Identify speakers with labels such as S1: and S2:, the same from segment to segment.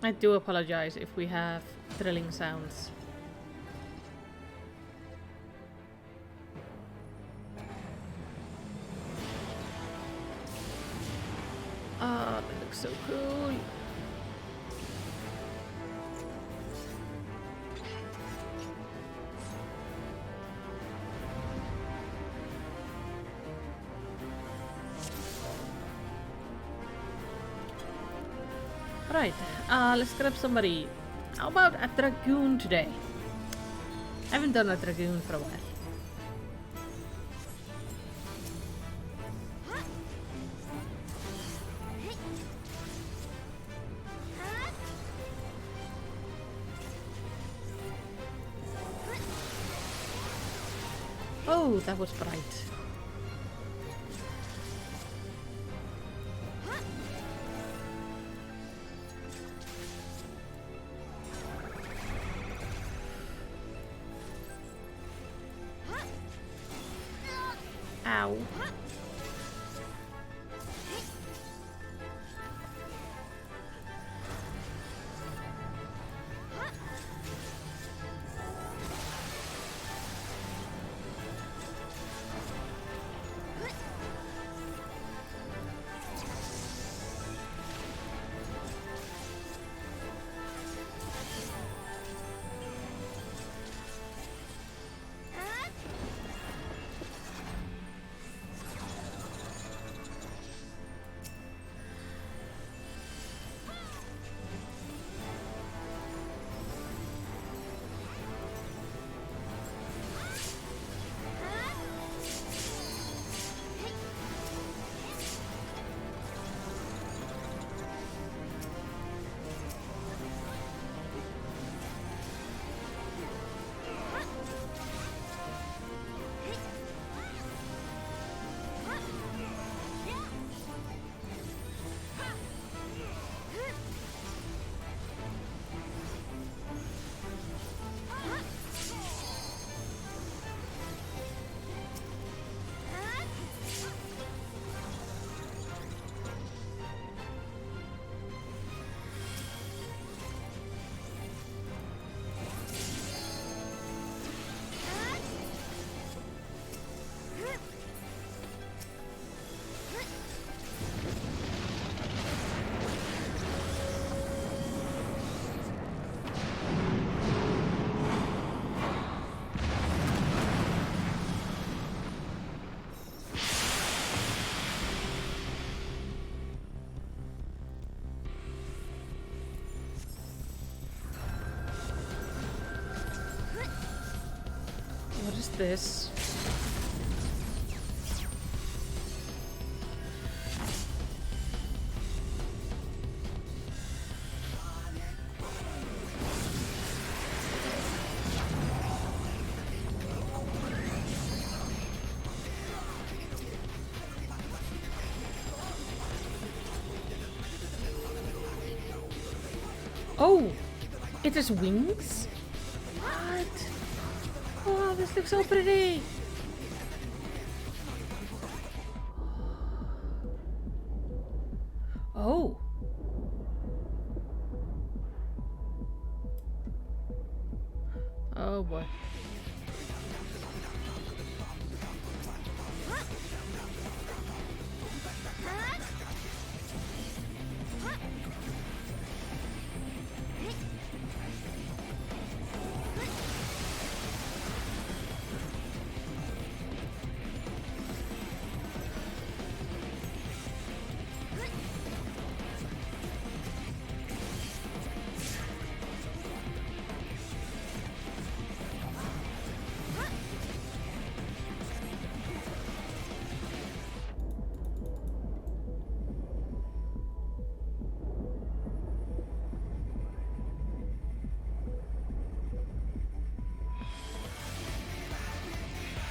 S1: I do apologize if we have thrilling sounds. Ah, that looks so cool. Right, let's grab somebody. How about a dragoon today? I haven't done a dragoon for a while. Oh, that was bright. Ow. What is this? Oh! It has wings? What? Oh, this looks so pretty! Oh! Oh boy.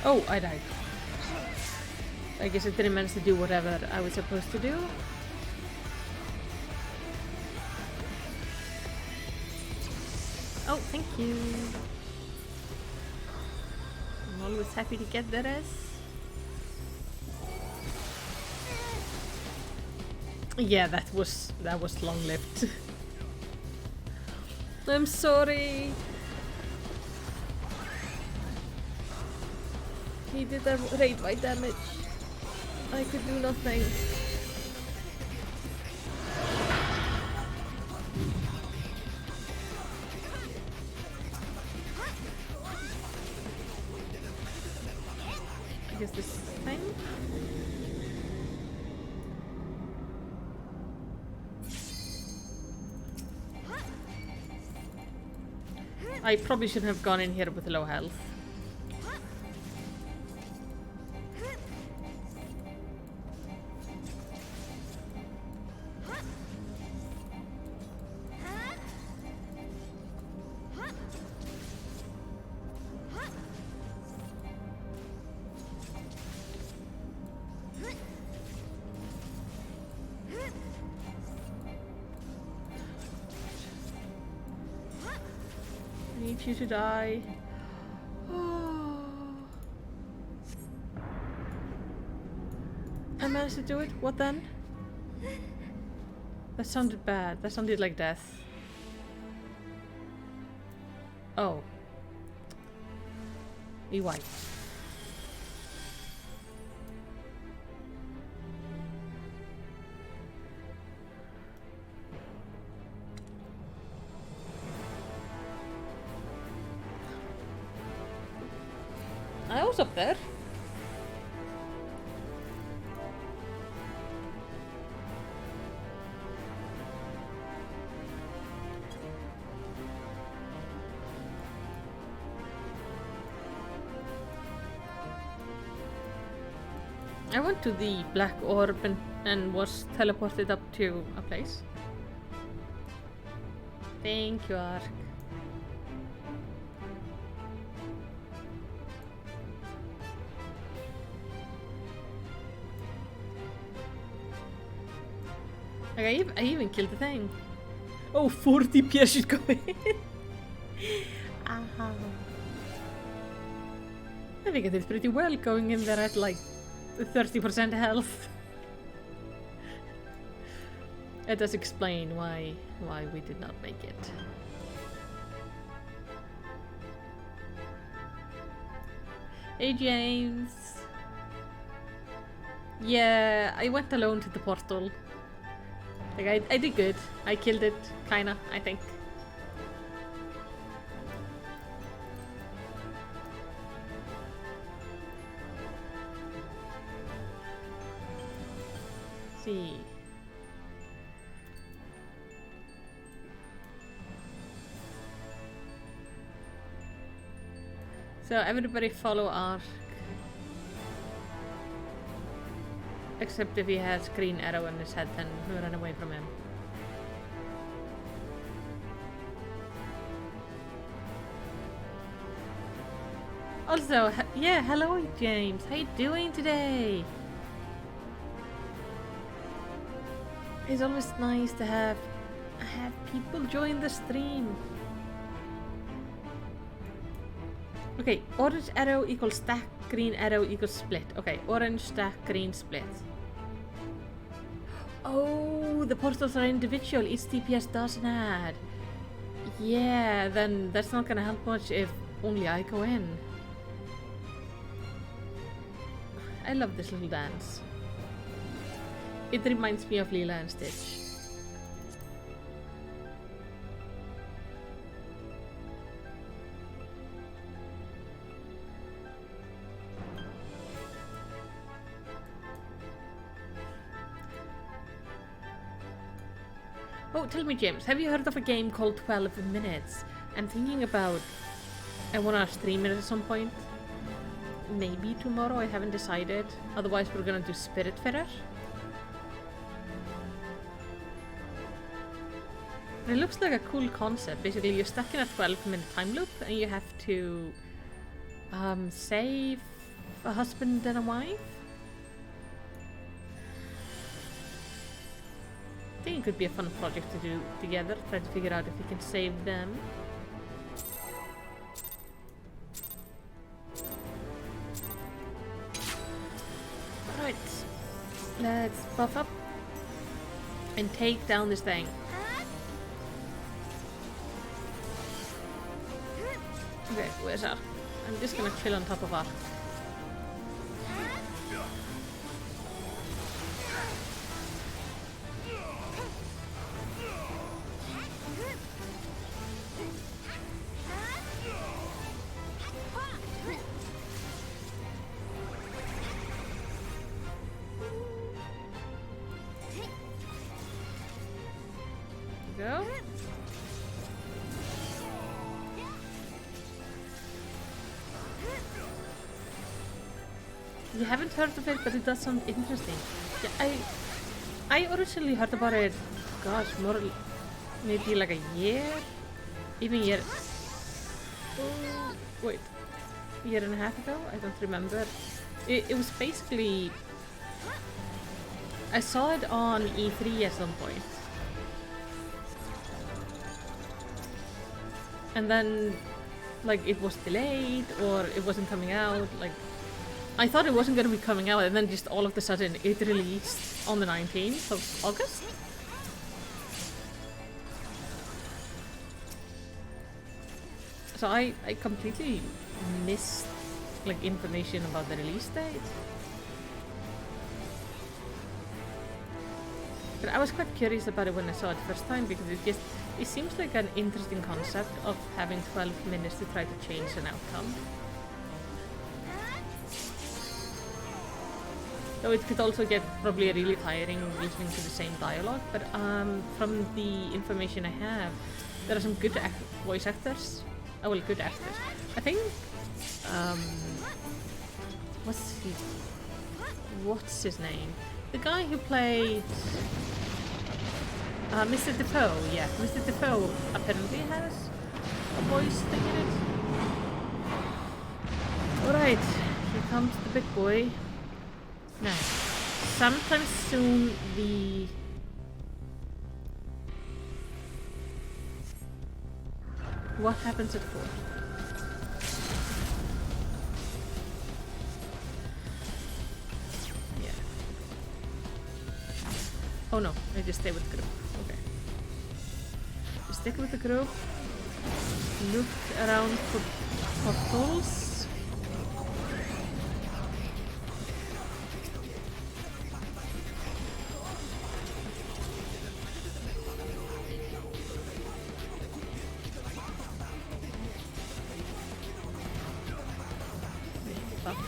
S1: Oh, I died. I guess I didn't manage to do whatever I was supposed to do. Oh, thank you. I'm always happy to get that as. Yeah, that was long-lived. I'm sorry. He did that rate my damage. I could do nothing. I guess this thing? I probably shouldn't have gone in here with low health. I need you to die. I managed to do it? What then? That sounded bad. That sounded like death. Oh. He wiped. I was up there. I went to the black orb and was teleported up to a place. Thank you, Ark. Like I even killed the thing. Oh, 40 PS should go in. I think I did pretty well going in there at like 30% health. It does explain why we did not make it. Hey James. Yeah, I went alone to the portal. Like I did good. I killed it, kinda, I think. See. So everybody follow Ark. Except if he has green arrow in his head, then we run away from him. Also, yeah, hello James. How you doing today? It's always nice to have people join the stream. Okay, orange arrow equals stack, green arrow equals split. Okay, orange stack, green split. Oh, the portals are individual. Each DPS doesn't add. Yeah, then that's not gonna help much if only I go in. I love this little dance. It reminds me of Leela and Stitch. Oh, tell me, James, have you heard of a game called 12 Minutes? I'm thinking about... I wanna stream it at some point. Maybe tomorrow, I haven't decided. Otherwise, we're gonna do Spiritfarer. It looks like a cool concept. Basically, you're stuck in a 12-minute time loop and you have to save a husband and a wife? I think it could be a fun project to do together, try to figure out if we can save them. Alright, let's buff up and take down this thing. Okay, where's that? I'm just gonna chill on top of that. Go. You haven't heard of it, but it does sound interesting. Yeah, I originally heard about it, gosh, more maybe like a year, even year. Oh, wait, year and a half ago. I don't remember. It was basically I saw it on E3 at some point. And then, like, it was delayed, or it wasn't coming out, like, I thought it wasn't going to be coming out, and then just all of a sudden it released on the 19th of August. So I completely missed, like, information about the release date. But I was quite curious about it when I saw it first time, because it seems like an interesting concept of having 12 minutes to try to change an outcome. Though it could also get probably really tiring listening to the same dialogue, but from the information I have, there are some good voice actors. Oh well, good actors. I think, what's his name? The guy who played Mr. Defoe, yeah. Mr. Defoe apparently has a voice thing in it. Alright, here comes the big boy. Now, sometime soon the... What happens at 4? Yeah. Oh no, I just stay with the group. Okay. Just stick with the group. Look around for portals.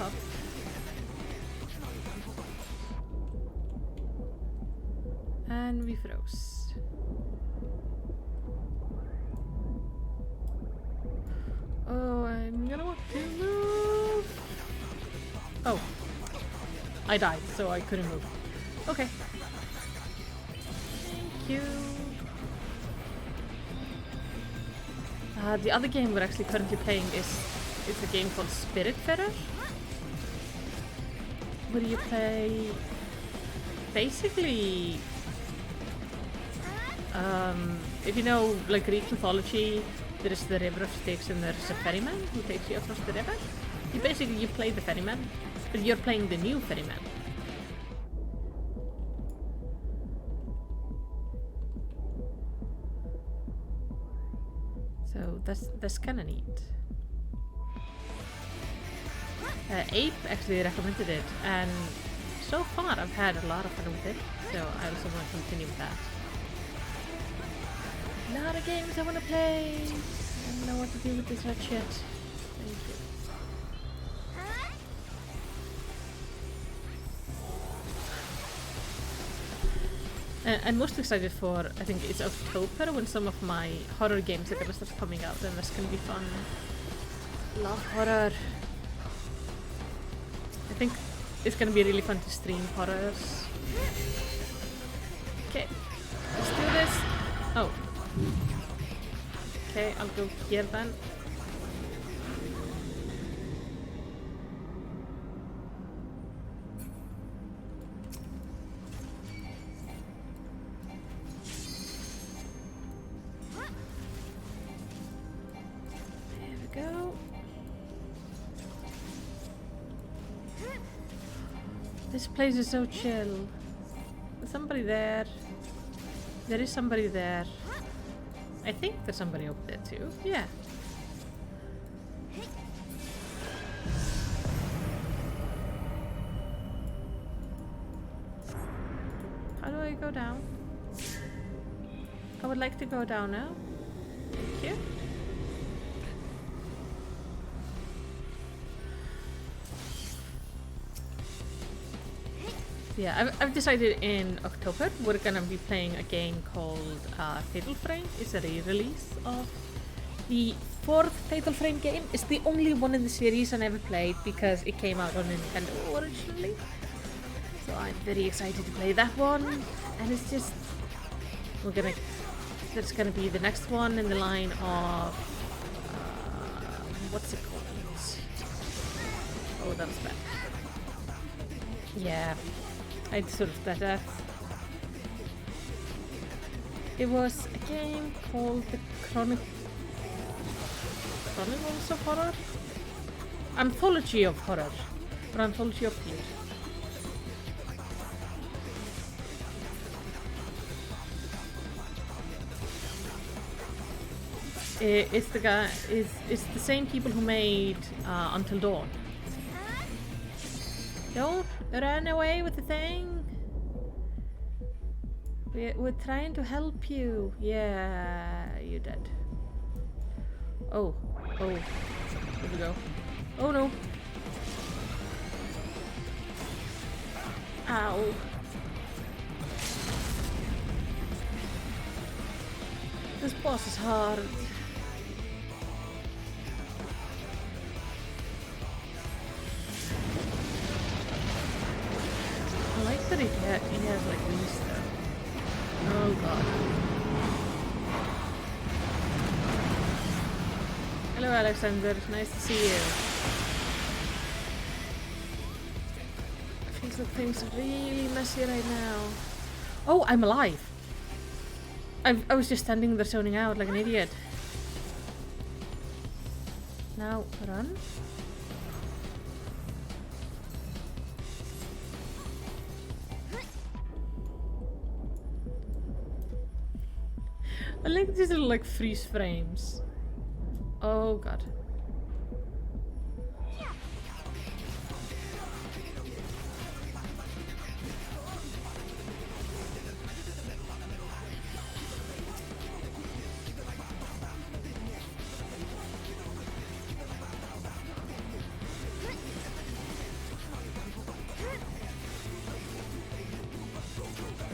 S1: Up. And we froze. Oh, I'm gonna want to move. Oh, I died, so I couldn't move. Okay. Thank you. The other game we're actually currently playing is a game called Spiritfarer, where you play basically, if you know, like, Greek mythology, there is the river of Styx and there's a ferryman who takes you across the river. You play the ferryman, but you're playing the new ferryman. So that's kind of neat. Ape actually recommended it, and so far I've had a lot of fun with it, so I also want to continue with that. A lot of games I want to play. I don't know what to do with this red shit. Thank you. I'm most excited for, I think it's October, when some of my horror games are gonna start coming out, and that's gonna be fun. Love horror. I think it's gonna be really fun to stream horrors. Okay, let's do this. Oh. Okay, I'll go here then. There we go. This place is so chill. There's somebody there. There is somebody there. I think there's somebody up there too. Yeah. I go down? I would like to go down now. Thank you. Yeah, I've decided in October we're gonna be playing a game called Fatal Frame. It's a re-release of the 4th Fatal Frame game. It's the only one in the series I never played because it came out on Nintendo originally. So I'm very excited to play that one. And it's just... There's gonna be the next one in the line of... what's it called? Oh, that was bad. Yeah. I deserved that death. It was a game called the Chronicles of Horror? Anthology of Horror. Or Anthology of Fear. It's the same people who made Until Dawn. Don't run away with the thing. We're trying to help you. Yeah, you're dead. Oh, here we go. Oh no. Ow. This boss is hard. I like that he has like wings though. Oh god. Hello Alexander, nice to see you. Feels like things are really messy right now. Oh, I'm alive! I was just standing there zoning out like an idiot. Now, run. I like these little like freeze frames. Oh god.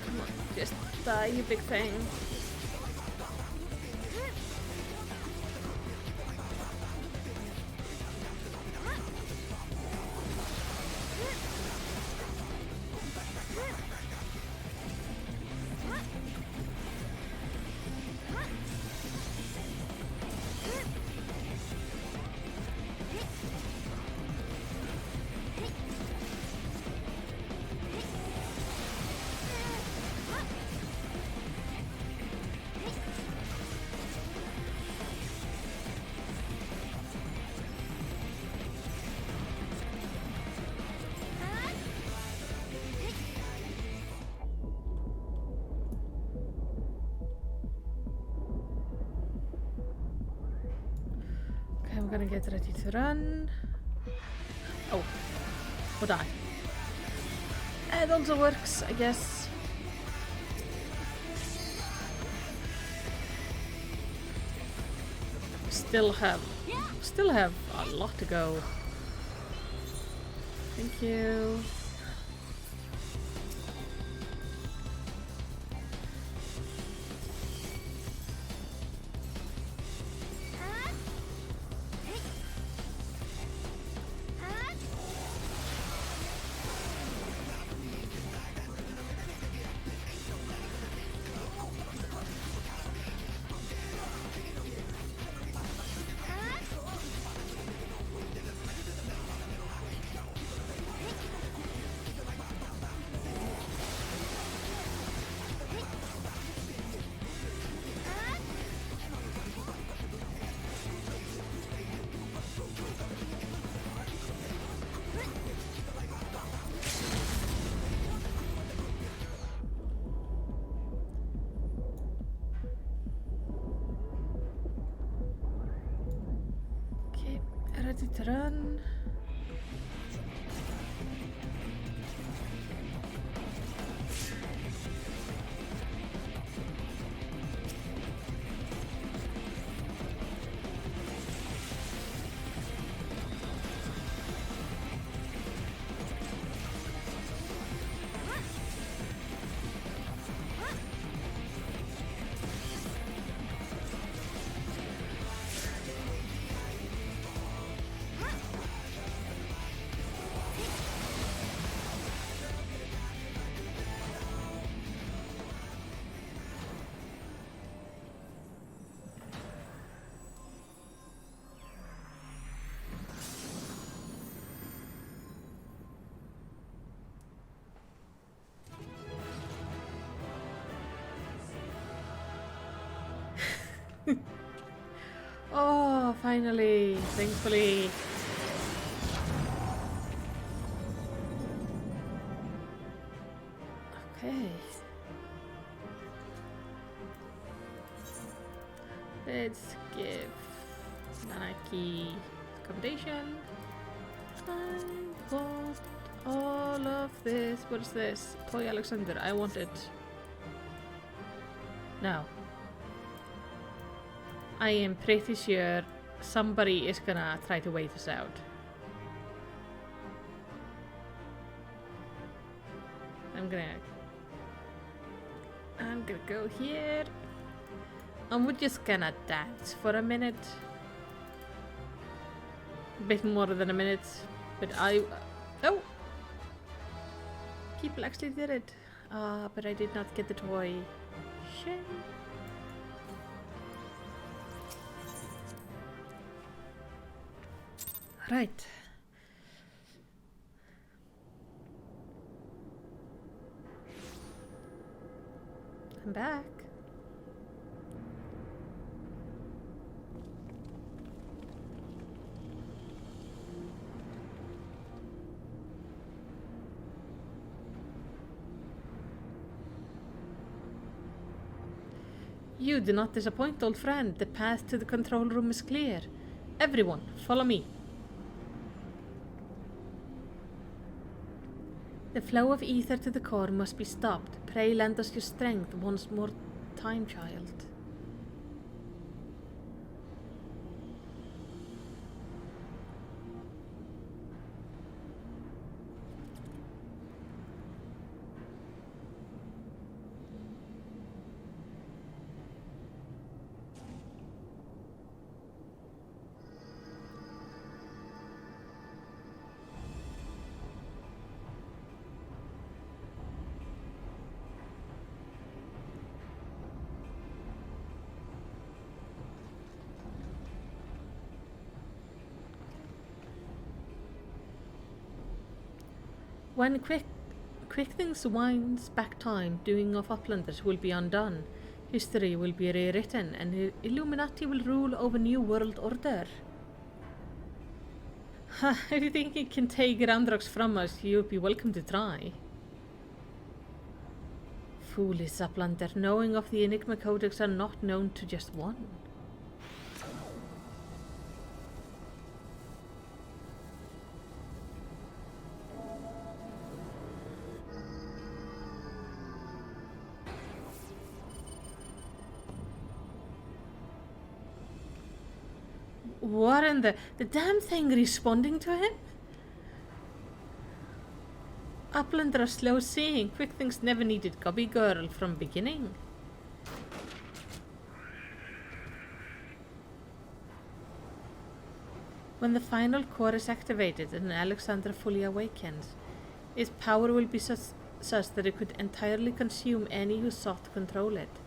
S1: Come on, just die, you big thing. I'm gonna get ready to run. Oh. Or die. It also works, I guess. Still have a lot to go. Thank you. Ready to run. Oh, finally, thankfully. Okay. Let's give Naki accommodation. I want all of this. What is this? Toy Alexander. I want it. Now. I am pretty sure somebody is gonna try to wait us out. I'm gonna go here. And we're just gonna dance for a minute. A bit more than a minute. But oh! People actually did it. But I did not get the toy. Shame. Right. I'm back. You do not disappoint, old friend. The path to the control room is clear. Everyone, follow me. The flow of ether to the core must be stopped. Pray lend us your strength once more time, child. When quick things winds back time, doing of Uplanders will be undone. History will be rewritten, and Illuminati will rule over New World Order. Ha! If you think you can take Randrox from us, you'll be welcome to try. Foolish Uplander, knowing of the Enigma Codex are not known to just one. What in the damn thing responding to him? Uplander are slow seeing. Quick things never needed Gobby Girl from beginning. When the final core is activated and Alexandra fully awakens, its power will be such that it could entirely consume any who sought to control it.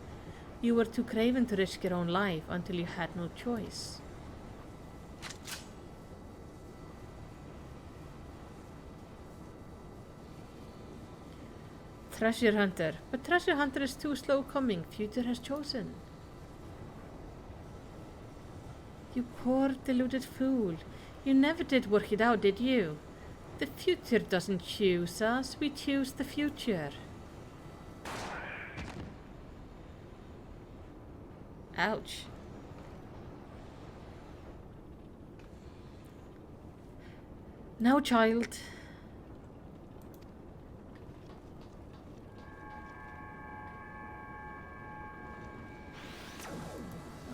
S1: You were too craven to risk your own life until you had no choice. Treasure Hunter. But Treasure Hunter is too slow coming. Future has chosen. You poor deluded fool. You never did work it out, did you? The future doesn't choose us. We choose the future. Ouch. Now, child.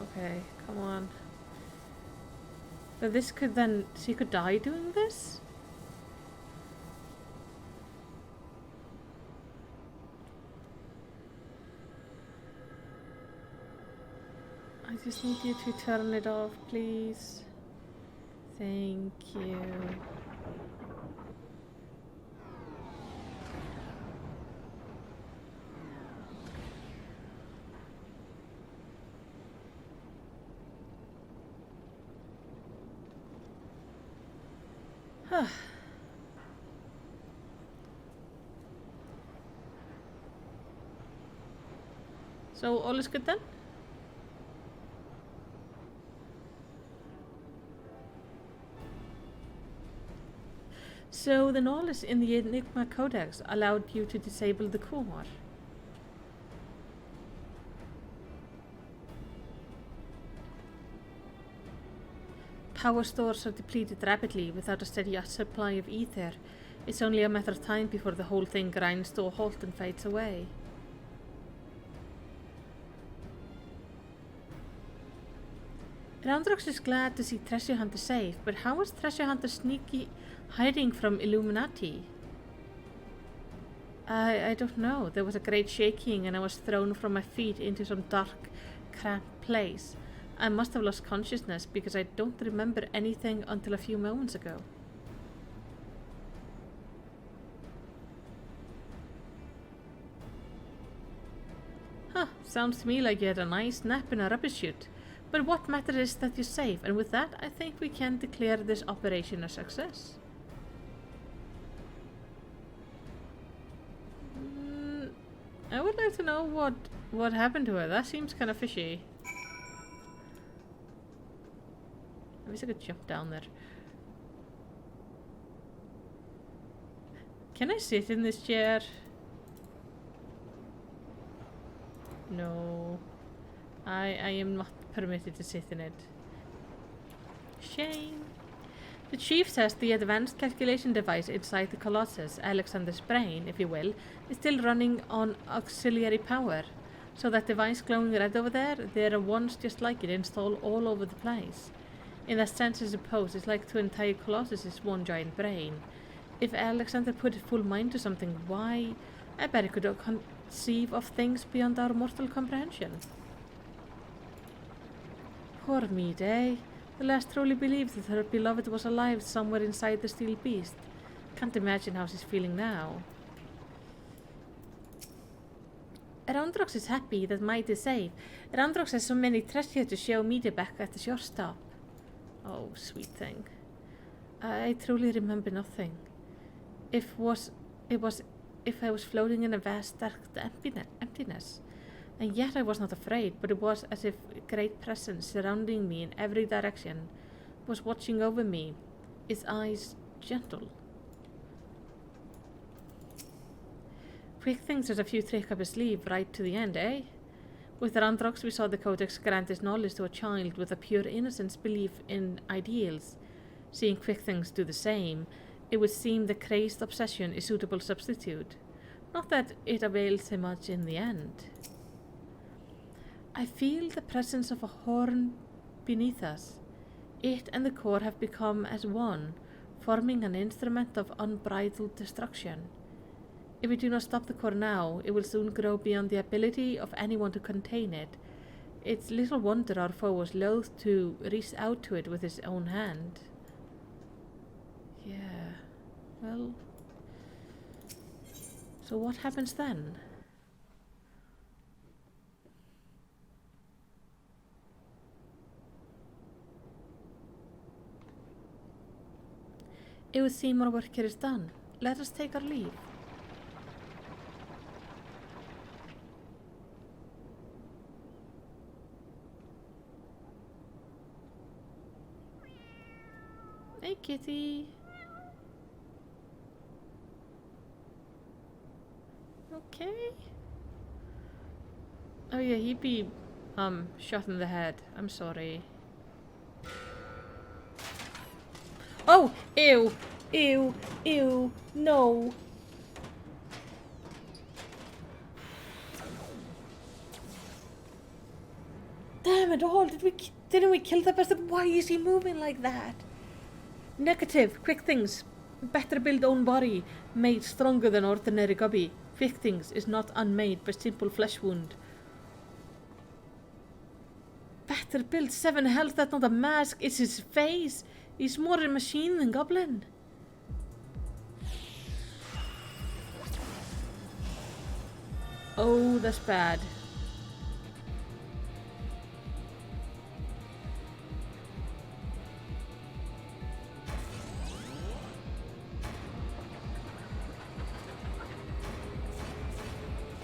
S1: Okay, come on. But this could then... she could die doing this? I just need you to turn it off, please. Thank you. So all is good then? So the knowledge in the Enigma Codex allowed you to disable the core. Power stores are depleted rapidly without a steady supply of ether. It's only a matter of time before the whole thing grinds to a halt and fades away. Roundrox is glad to see Treasure Hunter safe, but how is Treasure Hunter sneaky hiding from Illuminati? I don't know. There was a great shaking and I was thrown from my feet into some dark, cramped place. I must have lost consciousness because I don't remember anything until a few moments ago. Huh, sounds to me like you had a nice nap in a rubbish chute. But what matters is that you're safe, and with that I think we can declare this operation a success. I would like to know what happened to her. That seems kind of fishy. I wish I could jump down there. Can I sit in this chair? No. I am not permitted to sit in it. Shame. The chief says the advanced calculation device inside the Colossus, Alexander's brain, if you will, is still running on auxiliary power. So that device glowing red over there are ones just like it installed all over the place. In that sense, I suppose, it's like the entire Colossus is one giant brain. If Alexander put a full mind to something, why, I bet it could conceive of things beyond our mortal comprehension. Poor Mead, eh? The last truly believed that her beloved was alive somewhere inside the steel beast. Can't imagine how she's feeling now. Roundrox is happy that Might is safe. Roundrox has so many treasure to show Mead back at the shore stop. Oh, sweet thing. I truly remember nothing. If I was floating in a vast dark emptiness. And yet I was not afraid, but it was as if a great presence surrounding me in every direction was watching over me, its eyes gentle. Quick things has a few tricks up his sleeve right to the end, eh? With Roundrox we saw the Codex grant his knowledge to a child with a pure innocence belief in ideals. Seeing Quick things do the same, it would seem the crazed obsession is suitable substitute. Not that it avails him much in the end. I feel the presence of a horn beneath us. It and the core have become as one, forming an instrument of unbridled destruction. If we do not stop the core now, it will soon grow beyond the ability of anyone to contain it. It's little wonder our foe was loath to reach out to it with his own hand. Yeah, well... So what happens then? It would seem our work here is done. Let us take our leave. Hey, kitty. Okay. Oh yeah, he'd be, shot in the head. I'm sorry. Oh! Ew! Ew! Ew! No! Damn it all! Didn't we kill the bastard? Why is he moving like that? Negative! Quick things! Better build own body, made stronger than ordinary gubby. Quick things is not unmade by simple flesh wound. Better build 7 health, that's not a mask, it's his face! He's more a machine than goblin. Oh, that's bad.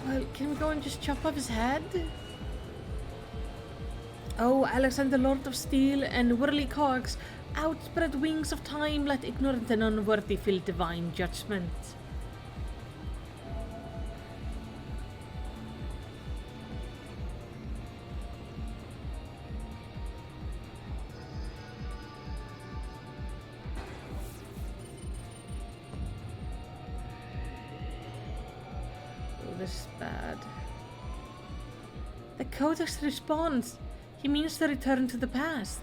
S1: Well, can we go and just chop off his head? Oh, Alexander, Lord of Steel and Whirly Cogs, Outspread wings of time, let ignorant and unworthy feel divine judgment. Oh, this is bad. The Codex responds. He means to return to the past.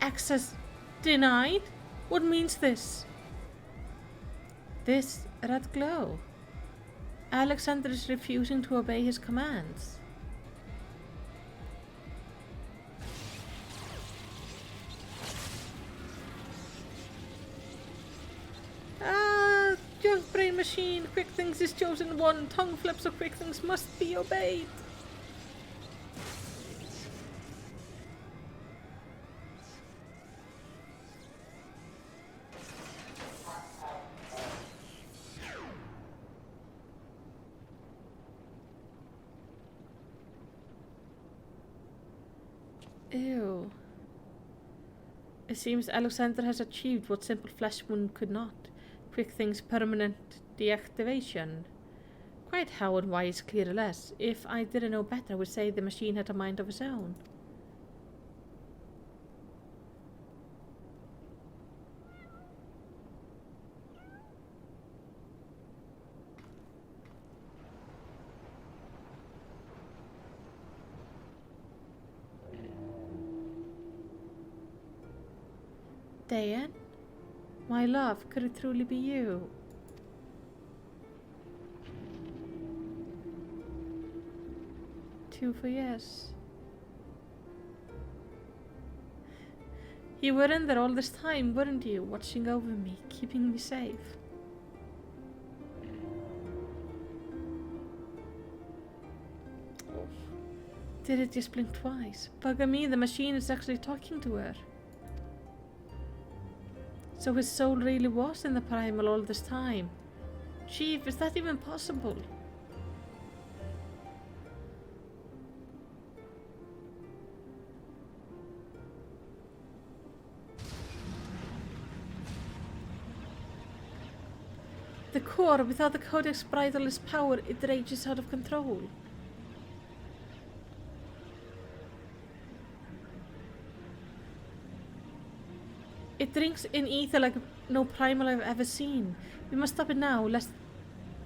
S1: Access denied? What means this? This red glow. Alexander is refusing to obey his commands. Ah, junk brain machine, Quick Things is chosen one, tongue flips of Quick Things must be obeyed. Ew. It seems Alexander has achieved what simple flesh wound could not. Quick Things permanent deactivation. Quite how and why is clear less. If I didn't know better, I would say the machine had a mind of its own. Dayan? My love, could it truly be you? Two for yes. You were in there all this time, weren't you? Watching over me, keeping me safe. Oh. Did it just blink twice? Bugger me, the machine is actually talking to her. So his soul really was in the primal all this time. Chief, is that even possible? The core, without the Codex bridleless power, it rages out of control. It drinks in ether like no primal I've ever seen. We must stop it now, lest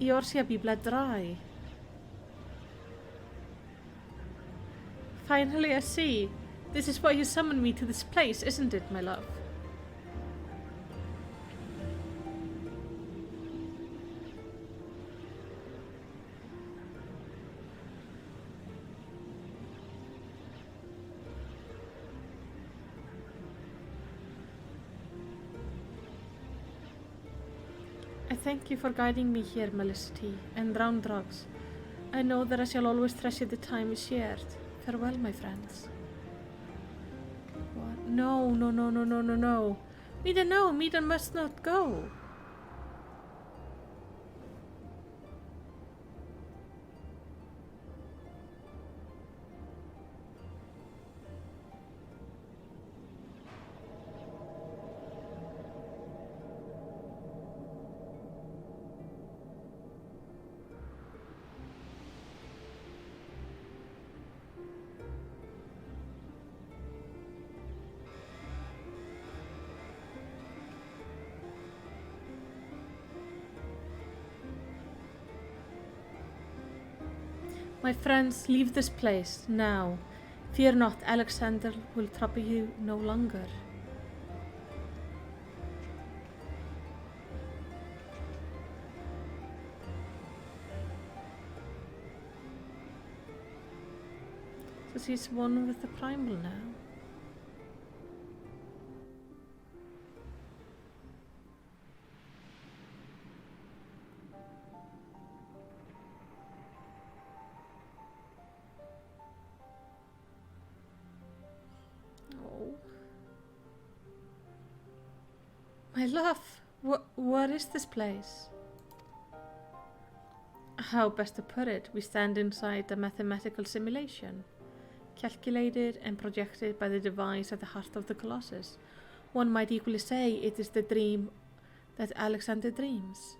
S1: Eorzea be bled dry. Finally, I see. This is why you summoned me to this place, isn't it, my love? I thank you for guiding me here, Melicity, and Drown Drugs. I know that I shall always treasure the time we shared. Farewell, my friends. What? No, no, no, no, no, no, no. Mida, no, Mida must not go. My friends, leave this place, now. Fear not, Alexander will trouble you no longer. So she's one with the primal now. My love, what is this place? How best to put it, we stand inside a mathematical simulation, calculated and projected by the device at the heart of the Colossus. One might equally say it is the dream that Alexander dreams.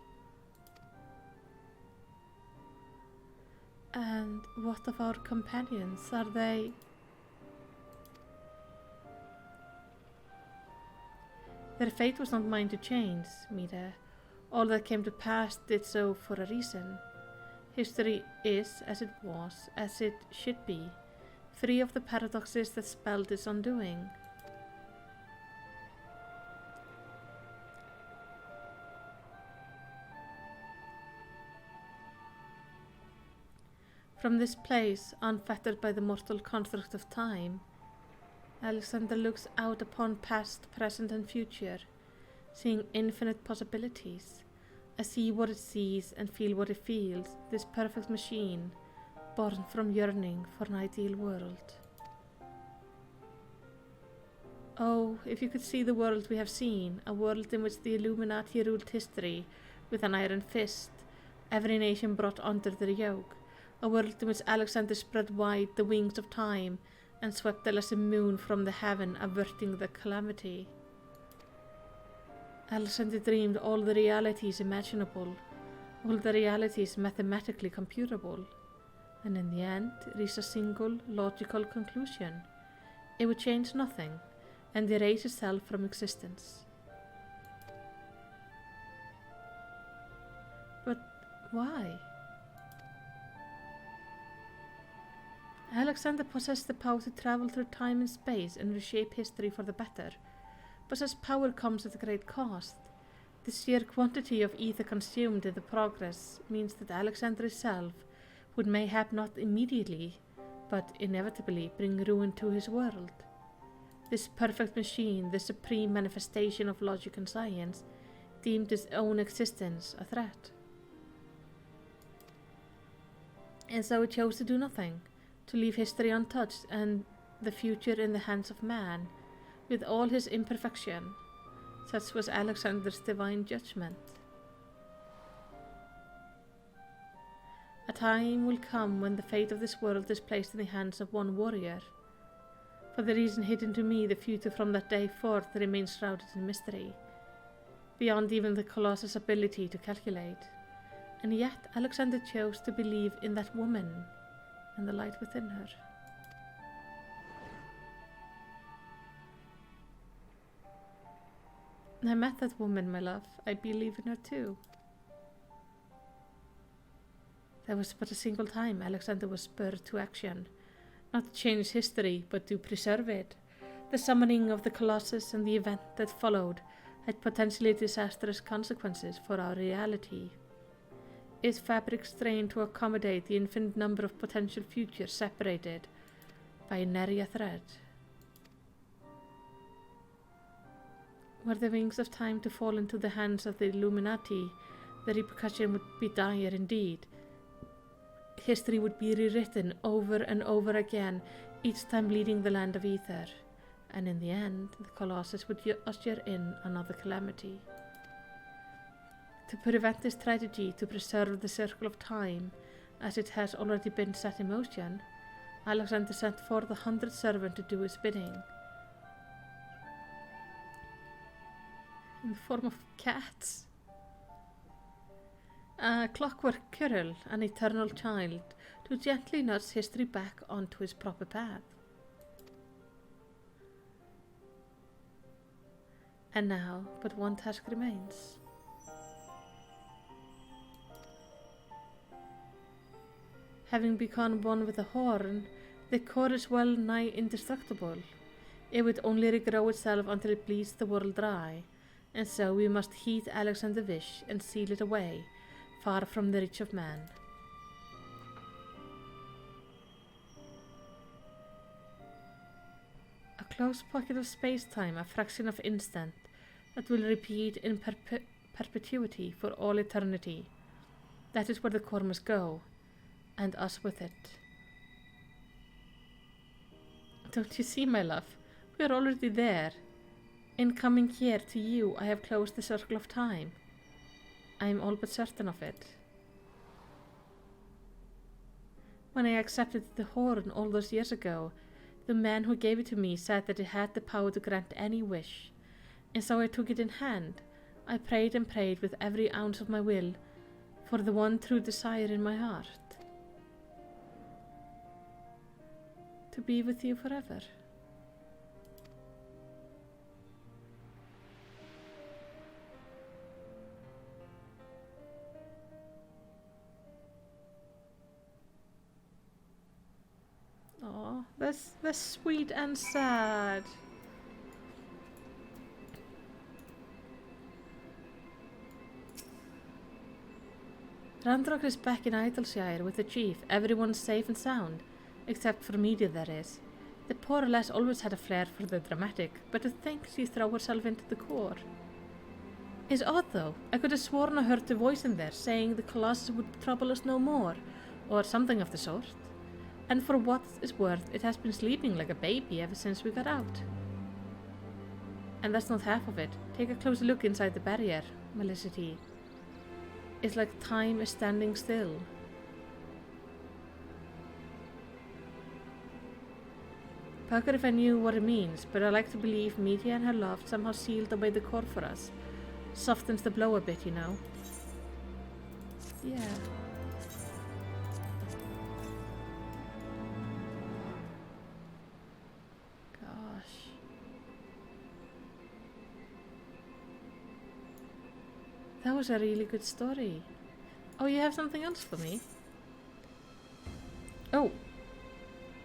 S1: And what of our companions? Are they... Their fate was not mine to change, Mira. All that came to pass did so for a reason. History is as it was, as it should be, free of the paradoxes that spelled its undoing. From this place, unfettered by the mortal construct of time, Alexander looks out upon past, present and future, seeing infinite possibilities. I see what it sees and feel what it feels, this perfect machine, born from yearning for an ideal world. Oh, if you could see the world we have seen, a world in which the Illuminati ruled history with an iron fist, every nation brought under their yoke, a world in which Alexander spread wide the wings of time and swept the lesser moon from the heaven, averting the calamity. Alexander dreamed all the realities imaginable, all the realities mathematically computable, and in the end reached a single logical conclusion. It would change nothing, and erase itself from existence. But why? Alexander possessed the power to travel through time and space and reshape history for the better. But such power comes at a great cost. The sheer quantity of ether consumed in the progress means that Alexander himself would mayhap not immediately, but inevitably bring ruin to his world. This perfect machine, the supreme manifestation of logic and science, deemed its own existence a threat. And so it chose to do nothing, to leave history untouched and the future in the hands of man, with all his imperfection. Such was Alexander's divine judgment. A time will come when the fate of this world is placed in the hands of one warrior. For the reason hidden to me, the future from that day forth remains shrouded in mystery, beyond even the Colossus' ability to calculate. And yet Alexander chose to believe in that woman and the light within her. I met that woman, my love. I believe in her too. There was but a single time Alexander was spurred to action, not to change history, but to preserve it. The summoning of the Colossus and the event that followed had potentially disastrous consequences for our reality. Its fabric strained to accommodate the infinite number of potential futures separated by a nary a thread. Were the wings of time to fall into the hands of the Illuminati, the repercussion would be dire indeed. History would be rewritten over and over again, each time leading the land of ether, and in the end, the Colossus would usher in another calamity. To prevent this tragedy, to preserve the circle of time, as it has already been set in motion, Alexander sent forth 100 servants to do his bidding. In the form of cats. A clockwork Kirill, an eternal child, to gently nudge history back onto its proper path. And now, but one task remains. Having become one with the horn, the core is well nigh indestructible. It would only regrow itself until it bleeds the world dry, and so we must heed Alexander's wish and seal it away, far from the reach of man. A close pocket of space-time, a fraction of instant, that will repeat in perpetuity for all eternity. That is where the core must go, and us with it. Don't you see, my love? We are already there. In coming here to you, I have closed the circle of time. I am all but certain of it. When I accepted the horn all those years ago, the man who gave it to me said that it had the power to grant any wish. And so I took it in hand. I prayed and prayed with every ounce of my will for the one true desire in my heart. To be with you forever. Oh, that's sweet and sad. Randrock is back in Idleshire with the chief. Everyone's safe and sound, except for Media, that is. The poor lass always had a flair for the dramatic, but to think she throw herself into the core. It's odd though. I could have sworn I heard the voice in there saying the Colossus would trouble us no more, or something of the sort. And for what it's worth, it has been sleeping like a baby ever since we got out. And that's not half of it. Take a closer look inside the barrier, Melicity. It's like time is standing still. Pucker if I knew what it means, but I like to believe Media and her love somehow sealed away the core for us. Softens the blow a bit, you know. Yeah. That was a really good story. Oh, you have something else for me? Oh,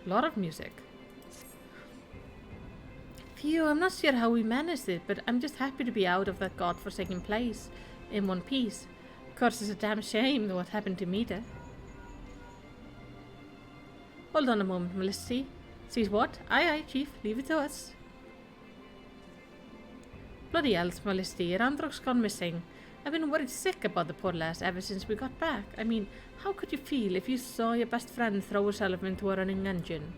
S1: lot of music. Phew, I'm not sure how we managed it, but I'm just happy to be out of that godforsaken place in one piece. Of course, it's a damn shame what happened to Mita. Hold on a moment, Melicity. Sees what? Aye, aye, Chief. Leave it to us. Bloody else, Melicity. Randrock's gone missing. I've been worried sick about the poor lass ever since we got back. I mean, how could you feel if you saw your best friend throw herself into a running engine?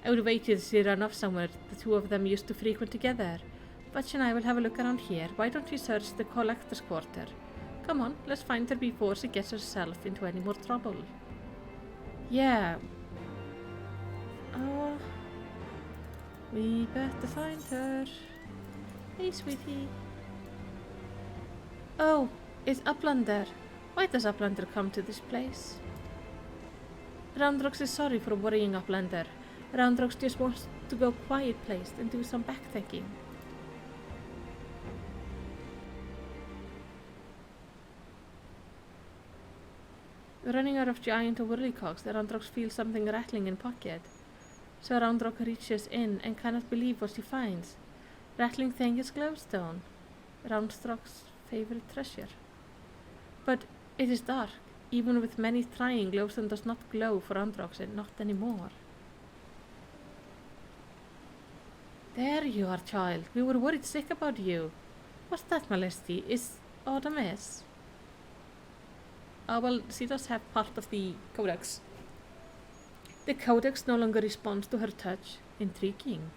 S1: I would wait to see her run off somewhere the two of them used to frequent together. Butch and I will have a look around here. Why don't we search the collector's quarter? Come on, let's find her before she gets herself into any more trouble. Yeah. Oh. We better find her. Hey, sweetie. Oh, it's Uplander. Why does Uplander come to this place? Roundrox is sorry for worrying Uplander. Roundrox just wants to go quiet place and do some backthinking. Running out of giant whirlycocks, Roundrox feels something rattling in pocket. So Roundrox reaches in and cannot believe what she finds. Rattling thing is glowstone. Roundrox's favorite treasure. But it is dark. Even with many trying, glowstone does not glow for Roundrox, and not anymore. There you are, child. We were worried sick about you. What's that, Melicity? Is Autumn is? Well, she does have part of the codex. The codex no longer responds to her touch. Intriguing,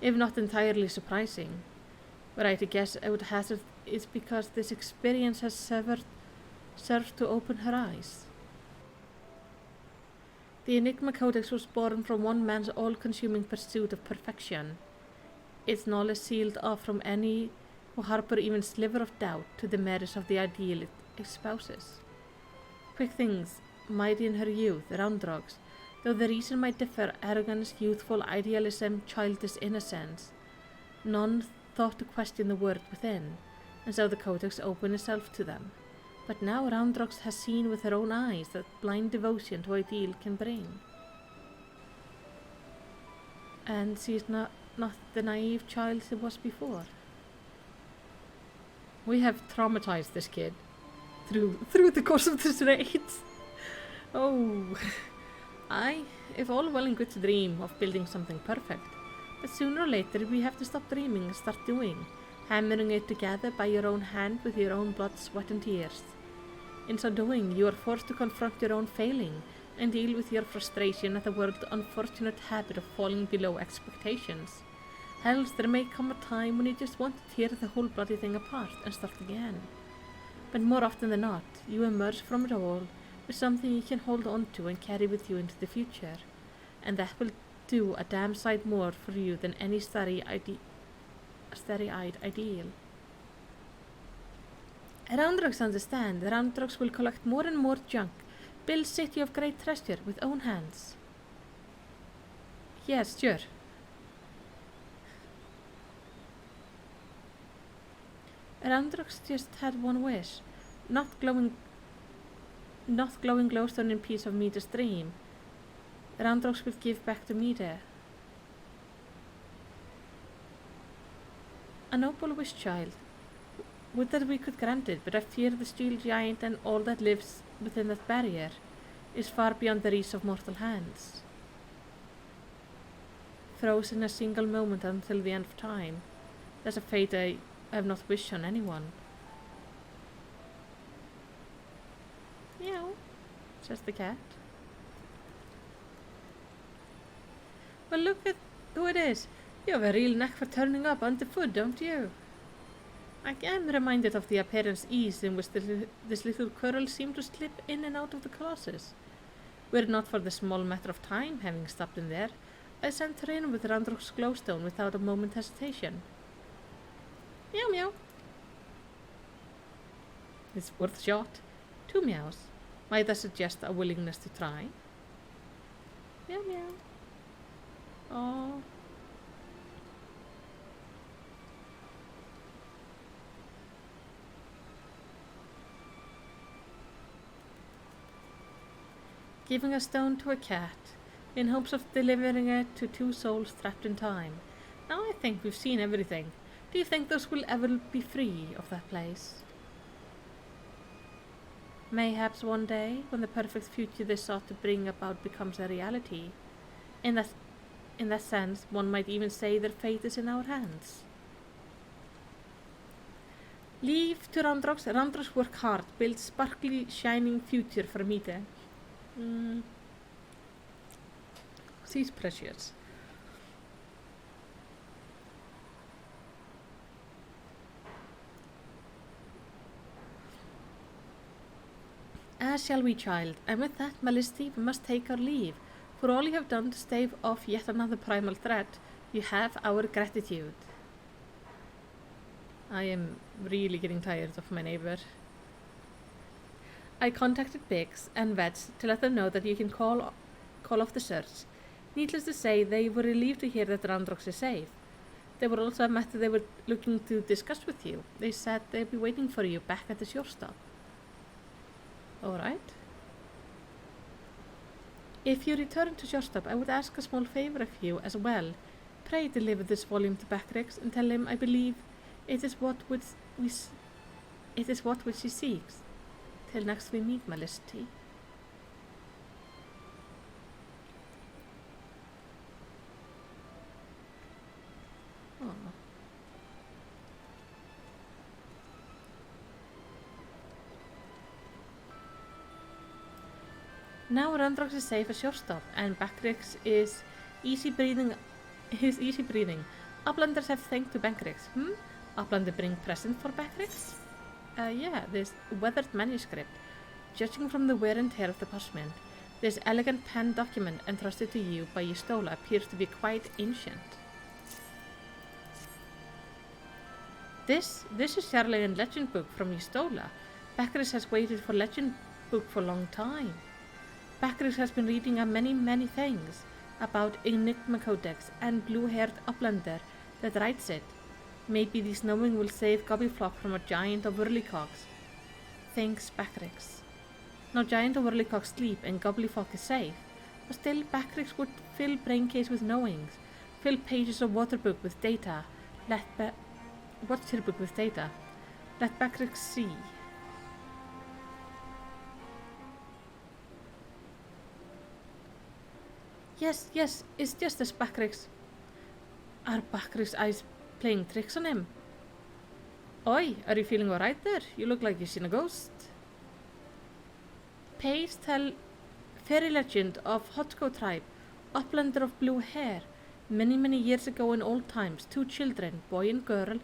S1: if not entirely surprising. But I guess I would hazard it's because this experience has served to open her eyes. The Enigma Codex was born from one man's all-consuming pursuit of perfection. Its knowledge sealed off from any who harbor even sliver of doubt to the merits of the ideal it espouses. Quick things, mighty in her youth, Roundrox, though the reason might differ, arrogance, youthful idealism, childish innocence. None thought to question the word within, and so the Codex opened itself to them. But now Roundrox has seen with her own eyes that blind devotion to ideal can bring. And she is not the naive child she was before. We have traumatized this kid through the course of this raid. Oh, if all well and good to dream of building something perfect, but sooner or later we have to stop dreaming and start doing, hammering it together by your own hand with your own blood, sweat and tears. In so doing, you are forced to confront your own failing and deal with your frustration at the world's unfortunate habit of falling below expectations. Else there may come a time when you just want to tear the whole bloody thing apart and start again. But more often than not, you emerge from it all is something you can hold on to and carry with you into the future. And that will do a damn sight more for you than any starry-eyed ideal. Roundrocks understand. Roundrocks will collect more and more junk, build city of great treasure with own hands. Yes, sure. Roundrocks just had one wish. Not glowing glowstone in piece of Mida's dream. Roundrocks will give back to Mida. A noble wish, child. Would that we could grant it, but I fear the steel giant and all that lives within that barrier is far beyond the reach of mortal hands. Frozen a single moment until the end of time. That's a fate I have not wished on anyone. Meow, says the cat. Well, look at who it is. You have a real knack for turning up underfoot, don't you? I am reminded of the apparent ease in which this little curl seemed to slip in and out of the closets. Were it not for the small matter of time having stopped in there, I sent her in with Roundrock's glowstone without a moment's hesitation. Meow meow. It's worth a shot. 2 meows. Might I suggest a willingness to try? Meow meow. Oh. Giving a stone to a cat, in hopes of delivering it to 2 souls trapped in time. Now I think we've seen everything. Do you think those will ever be free of that place? Mayhaps one day, when the perfect future they sought to bring about becomes a reality. In that sense, one might even say their fate is in our hands. Leave to Roundrocks. Roundrocks work hard, build sparkly, shining future for Mida. She's precious. As shall we, child, and with that, Melisty, we must take our leave. For all you have done to stave off yet another primal threat, you have our gratitude. I am really getting tired of my neighbor. I contacted Biggs and Vets to let them know that you can call off the search. Needless to say, they were relieved to hear that Roundrocks is safe. There were also a matter they were looking to discuss with you. They said they'd be waiting for you back at the shore stop. Alright. If you return to shore stop, I would ask a small favor of you as well. Pray deliver this volume to Backrix and tell him I believe it is what which he seeks. Till next we meet, Melisty. Oh. Now Roundrocks is safe at shore stop, and Backrix is easy breathing. Uplanders have thanked to Backrix. Uplander bring present for Backrix? Yeah, this weathered manuscript. Judging from the wear and tear of the parchment, this elegant pen document entrusted to you by Yistola appears to be quite ancient. This is Charlatan legend book from Yistola. Backrix has waited for legend book for a long time. Backrix has been reading up many things about Enigma Codex and blue-haired Uplander that writes it. Maybe this knowing will save Gobbyflock from a giant of whirlycocks. Thanks, Backrix. Now giant of whirlycocks sleep and Gobbyflock is safe, but still Backrix would fill braincase with knowings, fill pages of waterbook with data, let Backrix see. Yes, it's just as Backrix. Are Backrix's eyes playing tricks on him? Oi, are you feeling alright there? You look like you've seen a ghost. Page tell fairy legend of Hotco tribe, uplander of blue hair. Many years ago in old times, 2 children, boy and girl,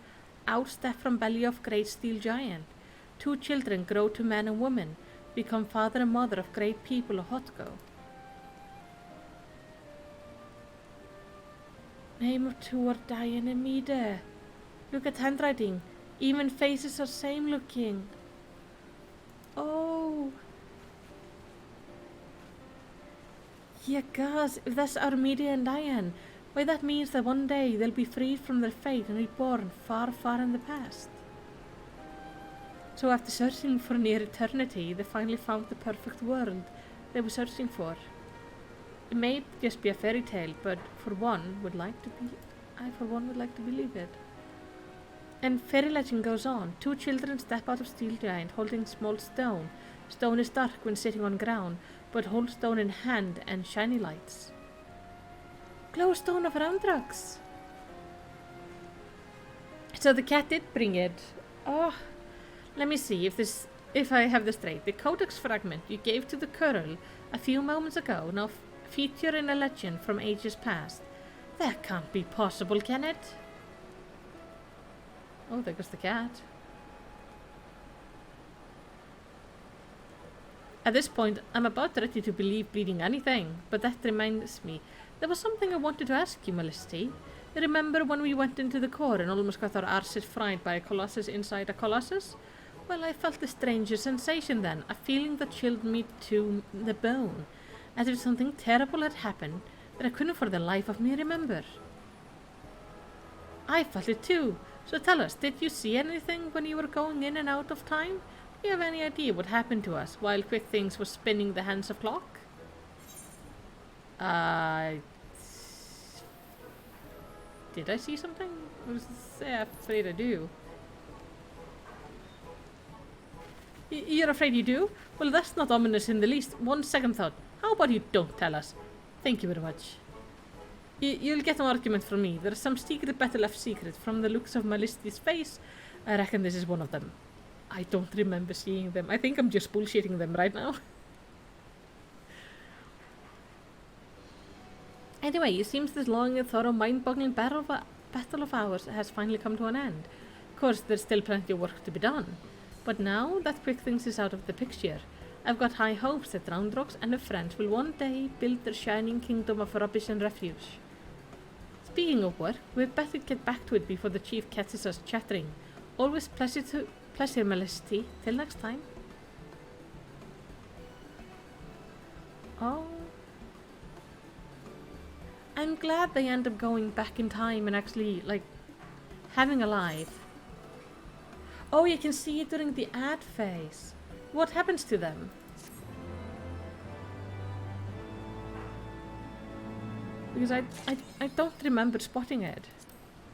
S1: outstep from belly of great steel giant. 2 children grow to man and woman. become father and mother of great people of Hotco. Name of two are dying in me there. Look at handwriting. Even faces are same looking. Oh. Yeah, guys, if that's Armida and Diane, why that means that one day they'll be freed from their fate and reborn far, far in the past. So after searching for near eternity, they finally found the perfect world they were searching for. It may just be a fairy tale, but I for one would like to believe it. And fairy legend goes on. Two children step out of steel giant holding small stone. Stone is dark when sitting on ground, but hold stone in hand and shiny lights. Glowstone of Ramdrax. So the cat did bring it. Oh, let me see if I have this straight. The codex fragment you gave to the Curl a few moments ago now feature in a legend from ages past. That can't be possible, can it? Oh, there goes the cat. At this point, I'm about ready to believe bleeding anything, but that reminds me. There was something I wanted to ask you, Melisty. Remember when we went into the core and almost got our arses fried by a colossus inside a colossus? Well, I felt the strangest sensation then, a feeling that chilled me to the bone, as if something terrible had happened that I couldn't for the life of me remember. I felt it too. So tell us, did you see anything when you were going in and out of time? Do you have any idea what happened to us while Quick Things was spinning the hands of clock? Did I see something? I was afraid I do. You're afraid you do? Well, that's not ominous in the least. One second thought. How about you don't tell us? Thank you very much. You'll get an argument from me. There's some secret battle left secret. From the looks of Melisty's face, I reckon this is one of them. I don't remember seeing them. I think I'm just bullshitting them right now. Anyway, it seems this long and thorough mind-boggling battle of ours has finally come to an end. Of course, there's still plenty of work to be done. But now that Quick Things is out of the picture, I've got high hopes that Roundrocks and her friends will one day build their shining kingdom of rubbish and refuse. Speaking of work, we'd better get back to it before the chief catches us chattering. Always pleasure, Melisty. Till next time. Oh. I'm glad they end up going back in time and actually, like, having a life. Oh, you can see it during the ad phase. What happens to them? Because I don't remember spotting it.